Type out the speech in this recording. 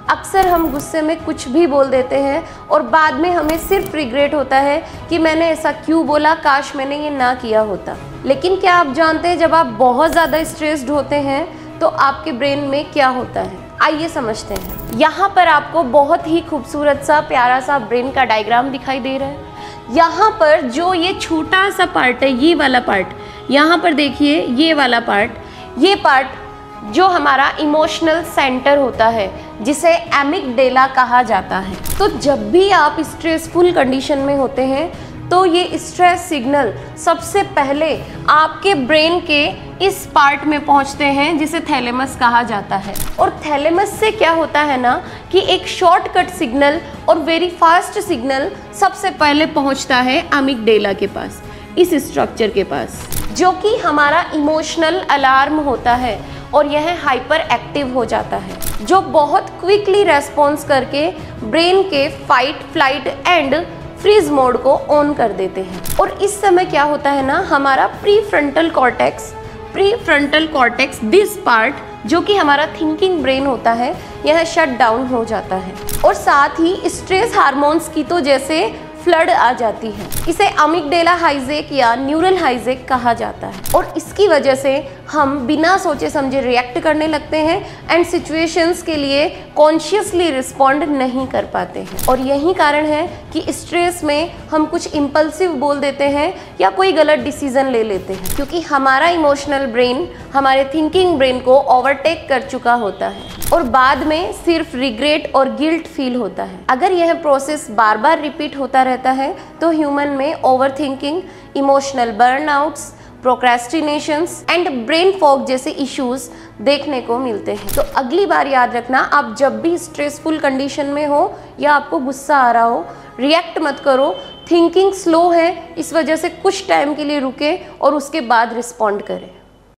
अक्सर हम गुस्से में कुछ भी बोल देते हैं और बाद में हमें सिर्फ रिग्रेट होता है कि मैंने ऐसा क्यों बोला, काश मैंने ये ना किया होता। लेकिन क्या आप जानते हैं जब आप बहुत ज़्यादा स्ट्रेस्ड होते हैं तो आपके ब्रेन में क्या होता है? आइए समझते हैं। यहाँ पर आपको बहुत ही खूबसूरत सा प्यारा सा ब्रेन का डायग्राम दिखाई दे रहा है। यहाँ पर जो ये छोटा सा पार्ट है, ये वाला पार्ट, यहाँ पर देखिए ये वाला पार्ट, ये पार्ट जो हमारा इमोशनल सेंटर होता है जिसे एमिगडेला कहा जाता है। तो जब भी आप स्ट्रेसफुल कंडीशन में होते हैं तो ये स्ट्रेस सिग्नल सबसे पहले आपके ब्रेन के इस पार्ट में पहुंचते हैं जिसे थैलेमस कहा जाता है। और थैलेमस से क्या होता है ना कि एक शॉर्टकट सिग्नल और वेरी फास्ट सिग्नल सबसे पहले पहुंचता है एमिगडेला के पास, इस स्ट्रक्चर के पास, जो कि हमारा इमोशनल अलार्म होता है और यह हाइपर एक्टिव हो जाता है, जो बहुत क्विकली रेस्पॉन्स करके ब्रेन के fight, flight and freeze mode को ऑन कर देते हैं। और इस समय क्या होता है ना, हमारा प्रीफ्रंटल कॉर्टेक्स दिस पार्ट जो कि हमारा थिंकिंग ब्रेन होता है, यह शट डाउन हो जाता है। और साथ ही स्ट्रेस हार्मोन्स की तो जैसे फ्लड आ जाती है। इसे एमिगडेला हाइजैक या न्यूरल हाइजैक कहा जाता है और इसकी वजह से हम बिना सोचे समझे रिएक्ट करने लगते हैं एंड सिचुएशंस के लिए कॉन्शियसली रिस्पॉन्ड नहीं कर पाते हैं। और यही कारण है कि स्ट्रेस में हम कुछ इम्पल्सिव बोल देते हैं या कोई गलत डिसीजन ले लेते हैं, क्योंकि हमारा इमोशनल ब्रेन हमारे थिंकिंग ब्रेन को ओवरटेक कर चुका होता है और बाद में सिर्फ रिग्रेट और गिल्ट फील होता है। अगर यह प्रोसेस बार बार रिपीट होता रहता है तो ह्यूमन में overthinking, emotional burnouts, procrastinations and brain fog जैसे इश्यूज देखने को मिलते हैं। तो अगली बार याद रखना, आप जब भी स्ट्रेसफुल कंडीशन में हो या आपको गुस्सा आ रहा हो, रिएक्ट मत करो। थिंकिंग स्लो है, इस वजह से कुछ टाइम के लिए रुके और उसके बाद रिस्पॉन्ड करें।